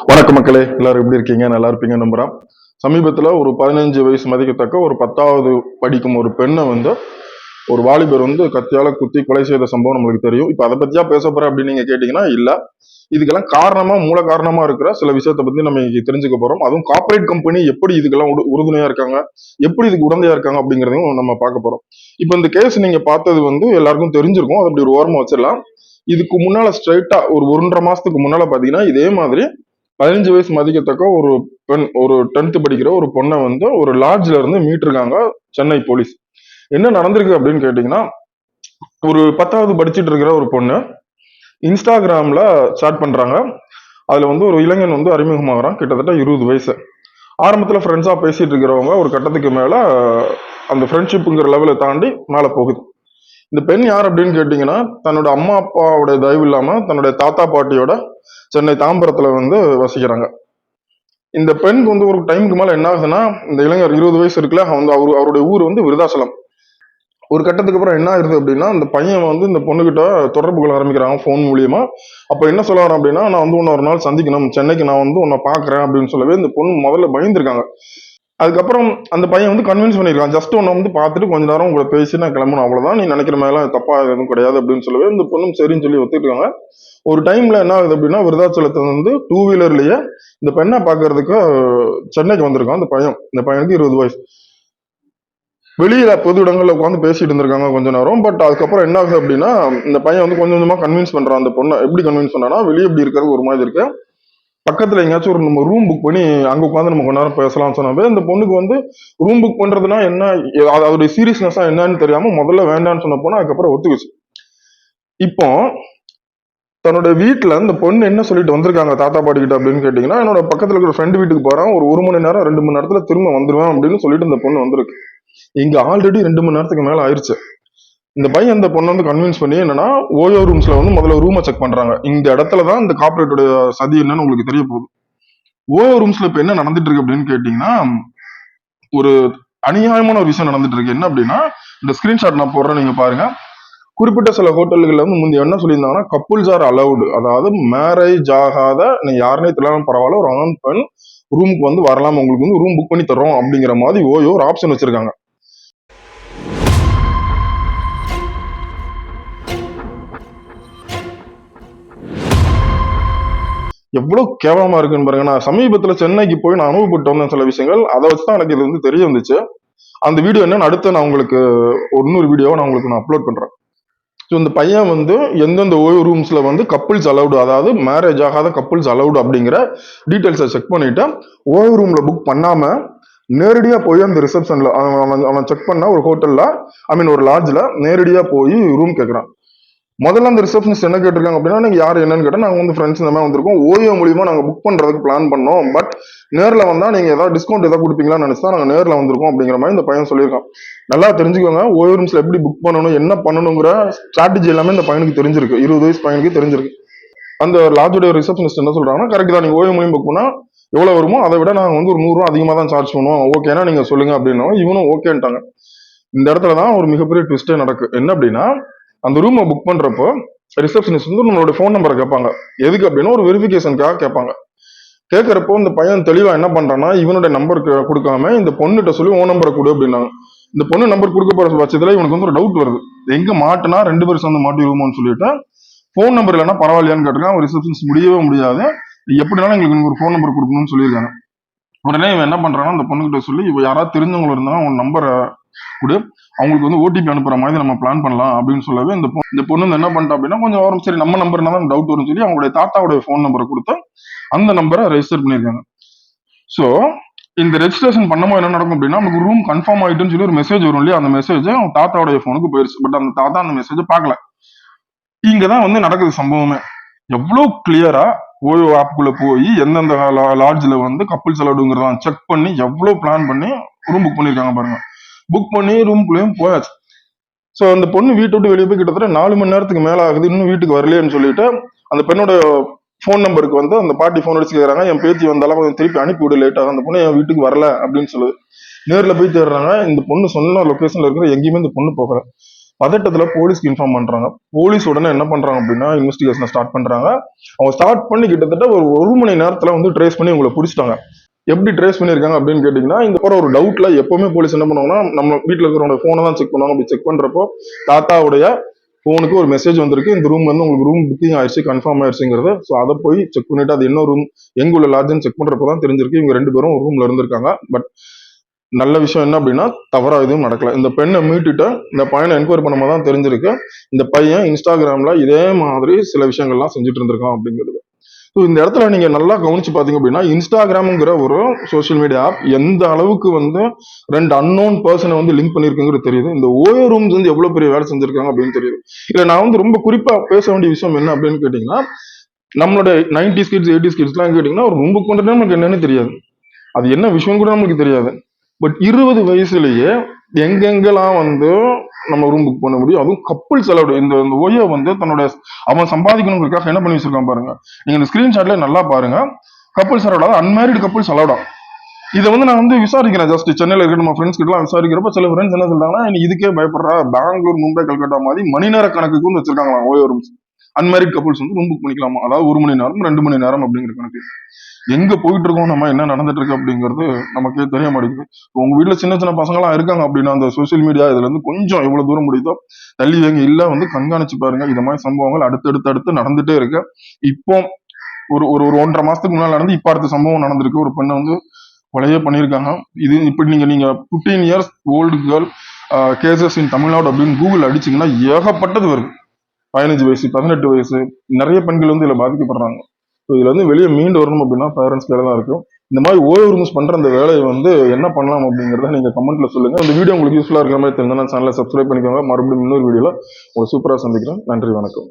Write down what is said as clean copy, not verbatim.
வணக்க மக்களே, எல்லாரும் எப்படி இருக்கீங்க? நல்லா இருப்பீங்க நம்புறேன். சமீபத்துல ஒரு 15 வயசு மதிக்கத்தக்க ஒரு 10வது படிக்கும் ஒரு பெண்ணை ஒரு வாலிபர் கத்தியால குத்தி கொலை செய்த சம்பவம் நம்மளுக்கு தெரியும். இப்ப அதை பத்தியா பேச போறேன் அப்படின்னு நீங்க கேட்டீங்கன்னா இல்ல. இதுக்கெல்லாம் மூல காரணமா இருக்கிற சில விஷயத்தை பத்தி நம்ம இன்னைக்கு தெரிஞ்சுக்க போறோம். அதுவும் கார்ப்பரேட் கம்பெனி எப்படி இதுக்கெல்லாம் உறுதுணையா இருக்காங்க, எப்படி இதுக்கு உடந்தையா இருக்காங்க அப்படிங்கறதையும் நம்ம பார்க்க போறோம். இப்ப இந்த கேஸ் நீங்க பார்த்தது எல்லாருக்கும் தெரிஞ்சிருக்கும். அது அப்படி ஒரு ஓரமா வச்சிடலாம். இதுக்கு முன்னால ஸ்ட்ரைட்டா ஒரு 1.5 மாசத்துக்கு முன்னால பாத்தீங்கன்னா இதே மாதிரி 15 வயசு மதிக்கத்தக்க ஒரு பெண், ஒரு 10th படிக்கிற ஒரு பொண்ணை ஒரு லாட்ஜ்ல இருந்து மீட்டிருக்காங்க சென்னை போலீஸ். என்ன நடந்திருக்கு அப்படின்னு கேட்டீங்கன்னா, ஒரு 10வது படிச்சுட்டு இருக்கிற ஒரு பொண்ணு இன்ஸ்டாகிராம்ல சாட் பண்றாங்க. அதுல ஒரு இளைஞன் அறிமுகமாகறான். கிட்டத்தட்ட 20 வயசு. ஆரம்பத்துல ஃப்ரெண்ட்ஸா பேசிட்டு இருக்கிறவங்க ஒரு கட்டத்துக்கு மேல அந்த ஃப்ரெண்ட்ஷிப்புங்கிற லெவலை தாண்டி மேல போகுது. இந்த பெண் யார் அப்படின்னு கேட்டீங்கன்னா, தன்னோட அம்மா அப்பாவோட தயவு இல்லாம தன்னுடைய தாத்தா பாட்டியோட சென்னை தாம்பரத்துல வசிக்கிறாங்க. இந்த பெண்ணுக்கு ஒரு டைமுக்கு மேல என்ன ஆகுதுன்னா, இந்த இளைஞர் 20 வயசு இருக்குல்ல, அவருடைய ஊர் விருதாசலம். ஒரு கட்டத்துக்கு அப்புறம் என்ன ஆயிருது அப்படின்னா, இந்த பையன் இந்த பொண்ணுகிட்ட தொடர்பு கொள்ள ஆரம்பிக்கிறாங்க போன் மூலியமா. அப்ப என்ன சொல்ல வரேன் அப்படின்னா, நான் உன்னை ஒரு நாள் சந்திக்கணும், சென்னைக்கு நான் உன்னை பாக்குறேன் அப்படின்னு சொல்லவே இந்த பொண்ணு முதல்ல பயந்துருக்காங்க. அதுக்கப்புறம் அந்த பையன் கன்வின்ஸ் பண்ணிருக்கான். ஜஸ்ட் உன்னை பார்த்துட்டு கொஞ்ச நேரம் உங்களை பேசி நான் கிளம்பணும், அவ்வளவுதான், நீ நினைக்கிற மாதிரிலாம் தப்பா எதுவும் கிடையாது அப்படின்னு சொல்லவே இந்த பொண்ணும் சரின்னு சொல்லி ஒத்துக்கிட்டாங்க. ஒரு டைம்ல என்ன ஆகுது அப்படின்னா, விருதாச்சலத்துல 2 வீலர்லயே இந்த பெண்ணை பாக்குறதுக்கு சென்னைக்கு வந்திருக்கான் இந்த பையன். இந்த பையனுக்கு 20 வயசு. வெளியில பொது இடங்கள்ல உட்காந்து பேசிட்டு இருந்திருக்காங்க கொஞ்ச நேரம். பட் அதுக்கப்புறம் என்ன ஆகுது அப்படின்னா, இந்த பையன் கொஞ்சம் கொஞ்சமா கன்வின்ஸ் பண்றான் அந்த பொண்ணை. எப்படி கன்வின்ஸ் பண்ணானா, வெளியே எப்படி இருக்கிறது ஒரு மாதிரி இருக்கு, பக்கத்துல எங்கேயாச்சும் ஒரு நம்ம ரூம் புக் பண்ணி அங்க உட்காந்து நம்ம கொஞ்ச நேரம் பேசலாம்னு சொன்னாவே இந்த பொண்ணுக்கு ரூம் புக் பண்றதுனா என்ன, அதோடைய சீரியஸ்னஸா என்னன்னு தெரியாம முதல்ல வேண்டான்னு சொன்ன பொண்ணு அதுக்கப்புறம் ஒத்துக்குச்சு. இப்போ தன்னோட வீட்டுல இந்த பொண்ணு என்ன சொல்லிட்டு வந்திருக்காங்க தாத்தா பாட்டி கிட்ட அப்படின்னு கேட்டீங்கன்னா, என்னோட பக்கத்துல இருக்கிற ஃப்ரெண்டு வீட்டுக்கு போறேன், ஒரு மணி நேரம் 2 மணி நேரத்துல திரும்ப வந்துருவேன் அப்படின்னு சொல்லிட்டு இந்த பொண்ணு வந்திருக்கு. இங்க ஆல்ரெடி 2 மணி நேரத்துக்கு மேல ஆயிருச்சு. இந்த பையன் இந்த பொண்ணு கன்வின்ஸ் பண்ணி என்னன்னா, ஓயோ ரூம்ஸ்ல முதல்ல ரூமை செக் பண்றாங்க. இந்த இடத்துலதான் இந்த கார்பரேட்டோட சதி என்னன்னு உங்களுக்கு தெரிய போகுது. ஓயோ ரூம்ஸ்ல இப்ப என்ன நடந்துட்டு இருக்கு அப்படின்னு கேட்டீங்கன்னா, ஒரு அநியாயமான ஒரு விஷயம் நடந்துட்டு இருக்கு. என்ன அப்படின்னா, இந்த ஸ்கிரீன்ஷாட் நான் போடுறேன், நீங்க பாருங்க. குறிப்பிட்ட சில ஹோட்டல்கள்ல முந்தைய என்ன சொல்லியிருந்தாங்கன்னா, கப்புள்ஸ் ஆர் அலவுடு, அதாவது மேரேஜ் ஆகாத நீங்க யாருனே தெரியலாம் பரவாயில்ல, ஒரு ஆண் பெண் ரூமுக்கு வரலாம், உங்களுக்கு ரூம் புக் பண்ணி தர்றோம் அப்படிங்கிற மாதிரி ஓயோ ஒரு ஆப்ஷன் வச்சிருக்காங்க. எவ்வளவு கேவலமா இருக்குன்னு பாருங்க. நான் சமீபத்துல சென்னைக்கு போய் நான் அனுபவப்பட்டு வந்த சில விஷயங்கள், அதை வச்சுதான் எனக்கு இது தெரிய வந்துச்சு. அந்த வீடியோ என்னன்னு அடுத்து நான் உங்களுக்கு இன்னொரு வீடியோவை நான் உங்களுக்கு அப்லோட் பண்றேன். ஸோ இந்த பையன் எந்தெந்த ஓய்வு ரூம்ஸ்ல கப்புள்ஸ் அலவுடு, அதாவது மேரேஜ் ஆகாத கப்புள்ஸ் அலவுடு அப்படிங்கிற டீட்டெயில்ஸை செக் பண்ணிட்டு ஓய்வு ரூம்ல புக் பண்ணாம நேரடியா போய் அந்த ரிசப்ஷன்ல அவன் செக் பண்ண ஒரு ஹோட்டல்ல, ஒரு லாட்ஜ்ல நேரடியா போய் ரூம் கேட்கறான். முதல்ல அந்த ரிசப்ஷனிஸ்ட் என்ன கேட்டிருக்காங்க அப்படின்னா, நீங்க யார் என்னன்னு கேட்டா, நாங்க ஃப்ரெண்ட்ஸ் இந்த மாதிரி வந்திருக்கோம், ஓயோ மூலியமா நாங்க புக் பண்றதுக்கு பிளான் பண்ணோம், பட் நேர்ல வந்தா நீங்க ஏதாவது டிஸ்கவுண்ட் ஏதாவது கொடுப்பீங்களான்னு நினைச்சா நாங்க நேர்ல வந்திருக்கோம் அப்படிங்கிற மாதிரி இந்த பையன் சொல்லியிருக்கான். நல்லா தெரிஞ்சுக்கோங்க, ஓயோ ரூம்ஸ்ல எப்படி புக் பண்ணணும், என்ன பண்ணணுங்கிற ஸ்ட்ராட்டஜி எல்லாமே இந்த பையனுக்கு தெரிஞ்சிருக்கு. 20 வயசு பையனுக்கு தெரிஞ்சிருக்கு. அந்த லாட்ஜோட ரிசப்ஷனிஸ்ட் என்ன சொல்றாங்கன்னா, கரெக்ட் தான், நீங்க ஓயோ மூலியம் புக் பண்ணா எவ்வளவு வருமோ அதை விட நாங்க ஒரு 100 ரூபா அதிகமா தான் சார்ஜ் பண்ணுவோம், ஓகேனா நீங்க சொல்லுங்க அப்படின்னா இவனும் ஓகேன்ட்டாங்க. இந்த இடத்துலதான் ஒரு மிகப்பெரிய ட்விஸ்டே நடக்கு. என்ன அப்படின்னா, அந்த ரூமை புக் பண்றப்போ ரிசப்ஷனிஸ்ட் நம்மளோட ஃபோன் நம்பரை கேட்பாங்க. எதுக்கு அப்படின்னா ஒரு வெரிஃபிகேஷனுக்காக கேட்பாங்க. கேட்கறப்போ இந்த பையன் தெளிவா என்ன பண்றான்னா, இவனுடைய நம்பருக்கு கொடுக்காம இந்த பொண்ணுகிட்ட சொல்லி ஓ நம்பரை கொடு அப்படின்னாங்க. இந்த பொண்ணு நம்பர் கொடுக்க போற பட்சத்துல இவனுக்கு ஒரு டவுட் வருது, எங்க மாட்டினா 2 பேரும் சேர்ந்து மாட்டிடுவோம்னு சொல்லிட்டு போன் நம்பர் இல்லைன்னா பரவாயில்லையான்னு கேட்டிருக்கான். ரிசப்ஷனிஸ்ட் முடியவே முடியாது, எப்படினாலும் எங்களுக்கு ஒரு ஃபோன் நம்பர் கொடுக்கணும்னு சொல்லியிருக்காங்க. உடனே இவன் என்ன பண்றான்னா, அந்த பொண்ணுகிட்ட சொல்லி இவ யாராவது தெரிஞ்சவங்க இருந்தாலும் உன் நம்பரை கொடு, அவங்களுக்கு ஓடிபி அனுப்புற மாதிரி நம்ம பிளான் பண்ணலாம் அப்படின்னு சொல்லவே இந்த பொண்ணு என்ன பண்ணிட்டா அப்படின்னா, கொஞ்சம் வரும், சரி நம்ம நம்பர்னா தான் டவுட் வரும்னு சொல்லி அவங்களுடைய தாத்தாவுடைய ஃபோன் நம்பரை கொடுத்து அந்த நம்பரை ரெஜிஸ்டர் பண்ணியிருக்காங்க. ஸோ இந்த ரெஜிஸ்ட்ரேஷன் பண்ணும்போது என்ன நடக்கும் அப்படின்னா, நமக்கு ரூம் கன்ஃபார்ம் ஆயிட்டுன்னு சொல்லி ஒரு மெசேஜ் வரும் இல்லையா, அந்த மெசேஜ் அவங்க தாத்தாவுடைய ஃபோனுக்கு போயிருச்சு. பட் அந்த தாத்தா அந்த மெசேஜை பார்க்கல. இங்கதான் நடக்குது சம்பவமே. எவ்வளவு கிளியரா ஓயோ ஆப்புக்குள்ள போய் எந்தெந்த லாட்ஜ்ல கப்புள்ஸ் அலவுடுங்கிறத செக் பண்ணி எவ்வளவு பிளான் பண்ணி ரூம் புக் பண்ணிருக்காங்க பாருங்க. புக் பண்ணி ரூம்குள்ளேயும் போயாச்சு. ஸோ அந்த பொண்ணு வீட்டை விட்டு வெளியே போய் கிட்டத்தட்ட 4 மணி நேரத்துக்கு மேல ஆகுது, இன்னும் வீட்டுக்கு வரலையேன்னு சொல்லிட்டு அந்த பெண்ணோட ஃபோன் நம்பருக்கு அந்த பாட்டி ஃபோன் அடிச்சு கேட்கறாங்க, என் பேத்தி வந்தாலும் கொஞ்சம் திருப்பி அனுப்பி விடு, லேட் ஆகும், அந்த பொண்ணு என் வீட்டுக்கு வரல அப்படின்னு சொல்லுது. நேர்ல போய் தேடுறாங்க, இந்த பொண்ணு சொன்ன லொகேஷன்ல இருக்கிற எங்கேயுமே இந்த பொண்ணு போகல. பதட்டத்துல போலீஸ்க்கு இன்ஃபார்ம் பண்றாங்க. போலீஸ் உடனே என்ன பண்றாங்க அப்படின்னா இன்வெஸ்டிகேஷனை ஸ்டார்ட் பண்றாங்க. அவங்க ஸ்டார்ட் பண்ணி கிட்டத்தட்ட ஒரு மணி நேரத்துல வந்து ட்ரேஸ் பண்ணி உங்களை பிடிச்சிட்டாங்க. எப்படி ட்ரேஸ் பண்ணியிருக்காங்க அப்படின்னு கேட்டீங்கன்னா, இந்த போற ஒரு டவுட்ல எப்பவுமே போலீஸ் என்ன பண்ணுவாங்கன்னா, நம்ம வீட்டில் இருக்கிறவங்க போனை தான் செக் பண்ணுவாங்க. அப்படி செக் பண்றப்போ தாத்தாவுடைய போனுக்கு ஒரு மெசேஜ் வந்திருக்கு, இந்த ரூம் வந்து உங்களுக்கு ரூம் புக்கிங் ஆயிடுச்சு, கன்ஃபார்ம் ஆயிடுச்சுங்கிறது. ஸோ அதை போய் செக் பண்ணிட்டு அது என்ன ரூம், எங்க உள்ள லாட்ஜ்னு செக் பண்றப்போ தான் தெரிஞ்சிருக்கு இவங்க 2 பேரும் ஒரு ரூம்ல இருந்திருக்காங்க. பட் நல்ல விஷயம் என்ன அப்படின்னா தவறா எதுவும் நடக்கல. இந்த பெண்ணை மீட்டுட்டு இந்த பையனை என்கொயரி பண்ணும்போது தான் தெரிஞ்சிருக்கு இந்த பையன் இன்ஸ்டாகிராம்ல இதே மாதிரி சில விஷயங்கள்லாம் செஞ்சுட்டு இருந்திருக்கான் அப்படிங்கிறது. ஸோ இந்த இடத்துல நீங்க நல்லா கவனிச்சு பாத்தீங்க அப்படின்னா இன்ஸ்டாகிராம்ங்கிற ஒரு சோஷியல் மீடியா ஆப் எந்த அளவுக்கு வந்து 2 அன்னோன் பர்சனை வந்து லிங்க் பண்ணிருக்குங்கிறது தெரியுது. இந்த ஓயோ ரூம்ஸ் வந்து எவ்வளவு பெரிய வேலை செஞ்சிருக்காங்க அப்படின்னு தெரியுது. இல்ல நான் வந்து ரொம்ப குறிப்பா பேச வேண்டிய விஷயம் என்ன அப்படின்னு கேட்டீங்கன்னா, நம்மளோட 90s கிட்ஸ் 80s கிட்ஸ்லாம் கேட்டீங்கன்னா ஒரு ரூம் புக் பண்றது நமக்கு என்னன்னு தெரியாது. அது என்ன விஷயம் கூட நமக்கு தெரியாது. பட் 20 வயசுலயே எங்கெங்கெல்லாம் வந்து நம்ம ரூம் புக் பண்ண முடியும், அதுவும் கப்புள் செலவு. இந்த ஓயோ வந்து தன்னோட அவன் சம்பாதிக்கணுங்கிறதுக்காக என்ன பண்ணி வச்சிருக்கான் பாருங்க. நீங்க இந்த ஸ்கிரீன்ஷாட்ல நல்லா பாருங்க. கப்புள்ஸ் அலௌடா, அன்மேரிட் கப்புள்ஸ் அலௌடா. இதை வந்து நான் வந்து விசாரிக்கிறேன். ஜஸ்ட் சென்னையில இருக்கிற நம்ம ஃப்ரெண்ட்ஸ் கிட்ட எல்லாம் விசாரிக்கிறப்ப சில ஃப்ரெண்ட்ஸ் என்ன சொல்றாங்கன்னா, நீ இதுக்கே பயப்படுறா, பெங்களூர் மும்பை கல்கட்டா மாதிரி மணி நேர கணக்குக்கு வந்து வச்சிருக்காங்களா ஓயோ ரூம்ஸ். அன்மேரிட் கப்புள்ஸ் வந்து ரூம் புக் பண்ணிக்கலாமா, அதாவது 1 மணி நேரம் 2 மணி நேரம் அப்படிங்கிற கணக்கு. எங்க போயிட்டு இருக்கோம், நம்ம என்ன நடந்துட்டு இருக்கு அப்படிங்கிறது நமக்கே தெரிய மாட்டேங்குது. உங்க வீட்டுல சின்ன சின்ன பசங்களாம் இருக்காங்க அப்படின்னா அந்த சோசியல் மீடியா இதுல இருந்து கொஞ்சம் எவ்வளவு தூரம் முடியுதோ தள்ளி வைங்க, இல்ல வந்து கண்காணிச்சு பாருங்க. இந்த மாதிரி சம்பவங்கள் அடுத்து நடந்துட்டே இருக்கு. இப்போ ஒரு ஒரு ஒரு 1.5 மாசத்துக்கு முன்னாடி நடந்து இப்ப அடுத்த சம்பவம் நடந்திருக்கு. ஒரு பெண்ணை வந்து கொலையே பண்ணியிருக்காங்க. இது இப்படி நீங்க நீங்க 15 years old girl cases in Tamil Nadu அப்படின்னு கூகுள் அடிச்சீங்கன்னா ஏகப்பட்டது வருது. 15 வயசு 18 வயசு நிறைய பெண்கள் வந்து இதுல பாதிக்கப்படுறாங்க. ஸோ இதுல இருந்து வெளியே மீண்டு வரணும் அப்படின்னா பேரண்ட்ஸ் கையில தான் இருக்கும். இந்த மாதிரி ஓவர் ரூம்ஸ் பண்ற அந்த வேலையை வந்து என்ன பண்ணலாம் அப்படிங்கறத நீங்க கமெண்ட்ல சொல்லுங்க. இந்த வீடியோ உங்களுக்கு யூஸ்ஃபுல்லா இருக்கிற மாதிரி தெரிஞ்சா சேனலை சப்ஸ்கிரைப் பண்ணிக்கோங்க. மறுபடியும் இன்னொரு வீடியோல உங்களை சூப்பரா சந்திக்கிறேன். நன்றி, வணக்கம்.